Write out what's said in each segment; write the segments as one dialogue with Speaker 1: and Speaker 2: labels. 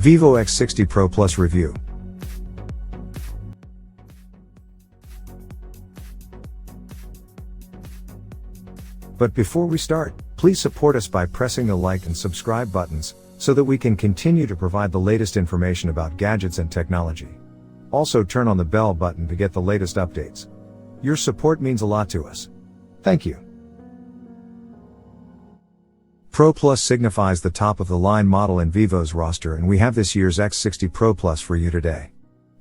Speaker 1: Vivo X60 Pro Plus Review. But before we start, please support us by pressing the like and subscribe buttons, so that we can continue to provide the latest information about gadgets and technology. Also turn on the bell button to get the latest updates. Your support means a lot to us. Thank you. Pro Plus signifies the top-of-the-line model in Vivo's roster, and we have this year's X60 Pro Plus for you today.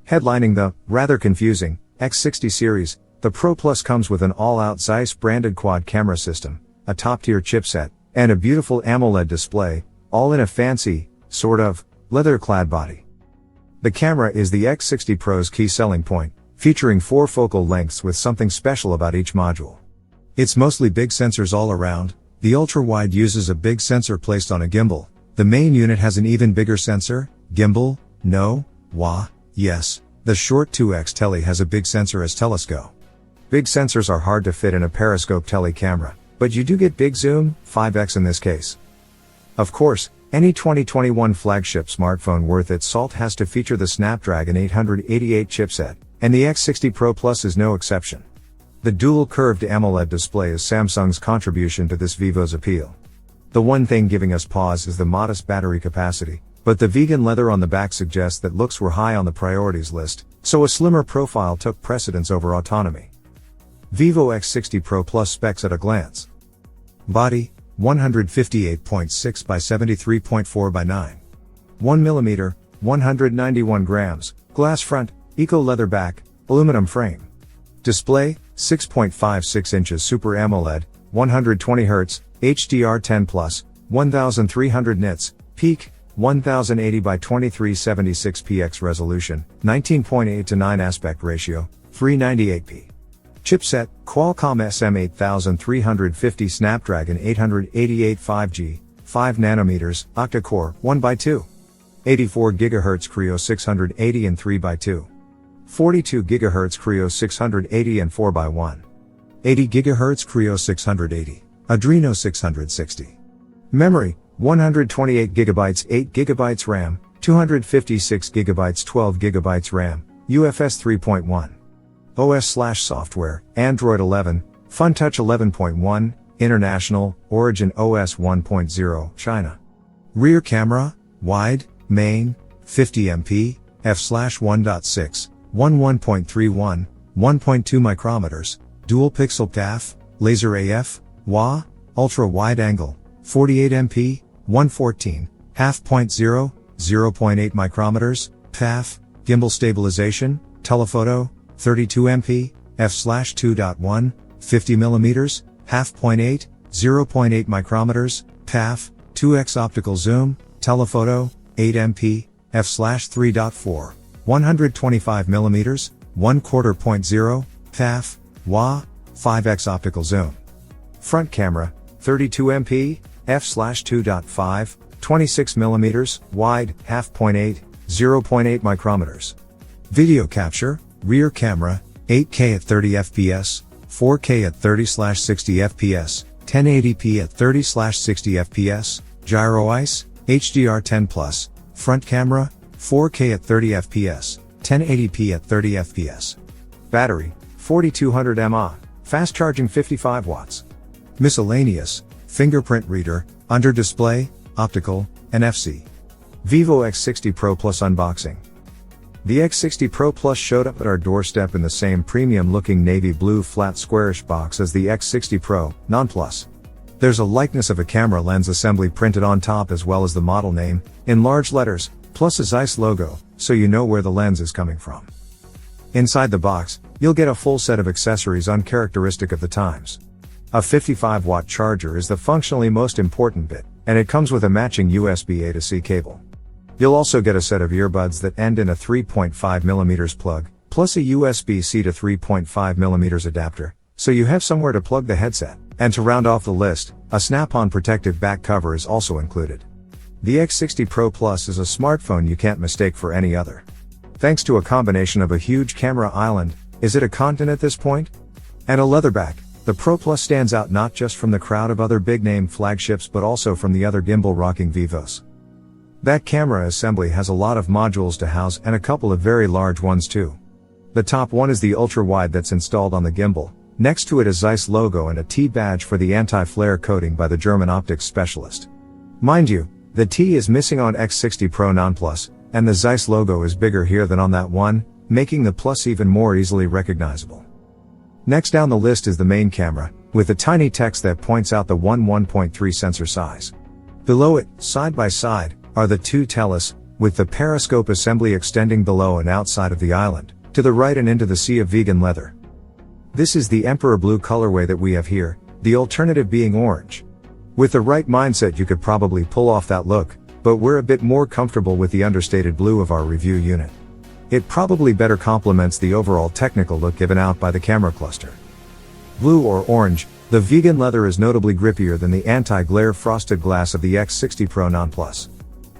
Speaker 1: Headlining the, rather confusing, X60 series, the Pro Plus comes with an all-out Zeiss-branded quad camera system, a top-tier chipset, and a beautiful AMOLED display, all in a fancy, sort of, leather-clad body. The camera is the X60 Pro's key selling point, featuring 4 focal lengths with something special about each module. It's mostly big sensors all around. The ultra-wide uses a big sensor placed on a gimbal. The main unit has an even bigger sensor. Gimbal? No. Wah? Yes. The short 2x tele has a big sensor as telescope. Big sensors are hard to fit in a periscope tele camera, but you do get big zoom, 5x in this case. Of course, any 2021 flagship smartphone worth its salt has to feature the Snapdragon 888 chipset, and the X60 Pro Plus is no exception. The dual curved AMOLED display is Samsung's contribution to this Vivo's appeal. The one thing giving us pause is the modest battery capacity, but the vegan leather on the back suggests that looks were high on the priorities list, so a slimmer profile took precedence over autonomy. Vivo X60 Pro Plus specs at a glance. Body, 158.6 by 73.4 by 9. 1mm, 191 grams, glass front, eco leather back, aluminum frame. Display, 6.56 inches Super AMOLED, 120Hz, HDR10+, 1300 nits, peak, 1080 by 2376 px resolution, 19.8 to 9 aspect ratio, 398p. Chipset, Qualcomm SM8350 Snapdragon 888 5G, 5 nanometers, octa-core, 1x2. 84 GHz Creo 680 and 3x2. 42 GHz Creo 680 and 4x1. 80 GHz Creo 680, Adreno 660. Memory, 128 GB 8 GB RAM, 256 GB 12 GB RAM, UFS 3.1. OS/software, Android 11, FunTouch 11.1, International, Origin OS 1.0, China. Rear camera, wide, main, 50MP, f/1.6, 11.31, 1.2 micrometers, dual pixel TAF, laser AF, WA, ultra wide angle, 48MP, 114, f/0.0, 0.8 micrometers, PAF, gimbal stabilization, telephoto, 32MP, f/2.1, 50mm, f/0.8, 0.8 micrometers, PAF, 2x optical zoom, telephoto, 8MP, f/3.4, 125mm, 1/4.0, PAF, WA, 5x optical zoom. Front camera, 32MP, f/2.5, 26mm, wide, f/0.8, 0.8 micrometers. Video capture, rear camera, 8K at 30 fps, 4K at 30/60 fps, 1080p at 30/60 fps, gyro ICE, HDR10+, front camera, 4K at 30 fps, 1080p at 30 fps. Battery, 4200 mAh, fast charging 55 watts. Miscellaneous, fingerprint reader, under display, optical, NFC. Vivo X60 Pro Plus unboxing. The X60 Pro Plus showed up at our doorstep in the same premium-looking navy blue flat squarish box as the X60 Pro, non-Plus. There's a likeness of a camera lens assembly printed on top as well as the model name, in large letters, plus a Zeiss logo, so you know where the lens is coming from. Inside the box, you'll get a full set of accessories uncharacteristic of the times. A 55-watt charger is the functionally most important bit, and it comes with a matching USB A to C cable. You'll also get a set of earbuds that end in a 3.5mm plug, plus a USB-C to 3.5mm adapter, so you have somewhere to plug the headset. And to round off the list, a snap-on protective back cover is also included. The X60 Pro Plus is a smartphone you can't mistake for any other. Thanks to a combination of a huge camera island, is it a continent at this point? And a leather back, the Pro Plus stands out not just from the crowd of other big-name flagships but also from the other gimbal-rocking Vivos. That camera assembly has a lot of modules to house and a couple of very large ones too. The top one is the ultra-wide that's installed on the gimbal. Next to it a Zeiss logo and a T badge for the anti-flare coating by the German optics specialist. Mind you, the T is missing on X60 Pro Non-Plus, and the Zeiss logo is bigger here than on that one, making the Plus even more easily recognizable. Next down the list is the main camera, with a tiny text that points out the 1.3 sensor size. Below it, side by side, are the two teles, with the periscope assembly extending below and outside of the island, to the right and into the sea of vegan leather. This is the emperor blue colorway that we have here, the alternative being orange. With the right mindset you could probably pull off that look, but we're a bit more comfortable with the understated blue of our review unit. It probably better complements the overall technical look given out by the camera cluster. Blue or orange, the vegan leather is notably grippier than the anti-glare frosted glass of the X60 Pro Non-Plus.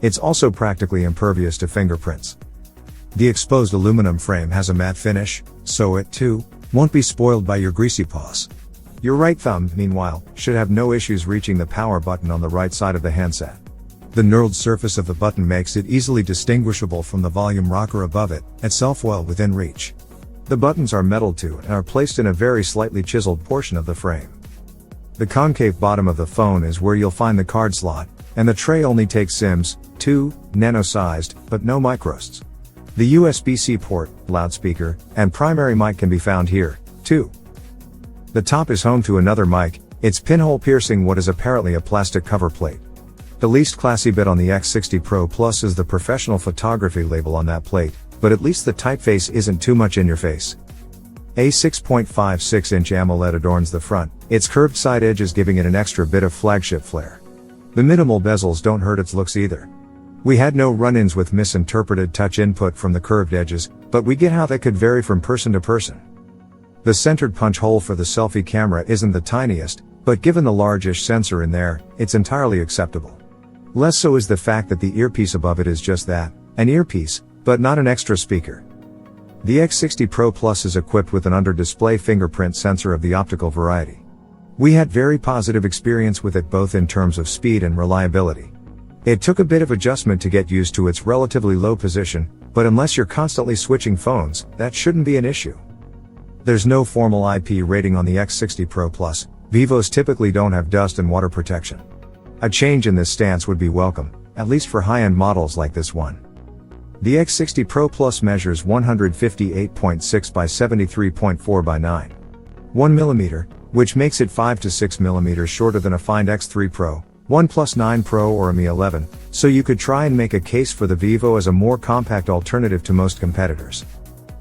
Speaker 1: It's also practically impervious to fingerprints. The exposed aluminum frame has a matte finish, so it, too, won't be spoiled by your greasy paws. Your right thumb, meanwhile, should have no issues reaching the power button on the right side of the handset. The knurled surface of the button makes it easily distinguishable from the volume rocker above it, itself well within reach. The buttons are metal too and are placed in a very slightly chiseled portion of the frame. The concave bottom of the phone is where you'll find the card slot, and the tray only takes SIMs, 2, nano-sized, but no microSDs. The USB-C port, loudspeaker, and primary mic can be found here, too. The top is home to another mic, its pinhole piercing what is apparently a plastic cover plate. The least classy bit on the X60 Pro Plus is the professional photography label on that plate, but at least the typeface isn't too much in your face. A 6.56-inch AMOLED adorns the front, its curved side edges giving it an extra bit of flagship flair. The minimal bezels don't hurt its looks either. We had no run-ins with misinterpreted touch input from the curved edges, but we get how that could vary from person to person. The centered punch hole for the selfie camera isn't the tiniest, but given the largish sensor in there, it's entirely acceptable. Less so is the fact that the earpiece above it is just that, an earpiece, but not an extra speaker. The X60 Pro Plus is equipped with an under-display fingerprint sensor of the optical variety. We had very positive experience with it both in terms of speed and reliability. It took a bit of adjustment to get used to its relatively low position, but unless you're constantly switching phones, that shouldn't be an issue. There's no formal IP rating on the X60 Pro Plus. Vivos typically don't have dust and water protection. A change in this stance would be welcome, at least for high-end models like this one. The X60 Pro Plus measures 158.6 by 73.4 by 9.1 mm, which makes it 5 to 6 mm shorter than a Find X3 Pro, OnePlus 9 Pro or a Mi 11, so you could try and make a case for the Vivo as a more compact alternative to most competitors.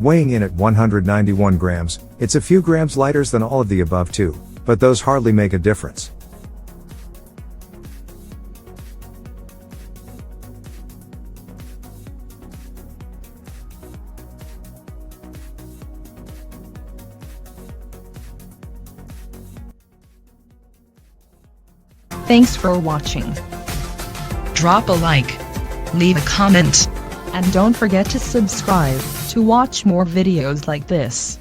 Speaker 1: Weighing in at 191 grams, it's a few grams lighter than all of the above too, but those hardly make a difference.
Speaker 2: Thanks for watching. Drop a like, leave a comment, and don't forget to subscribe to watch more videos like this.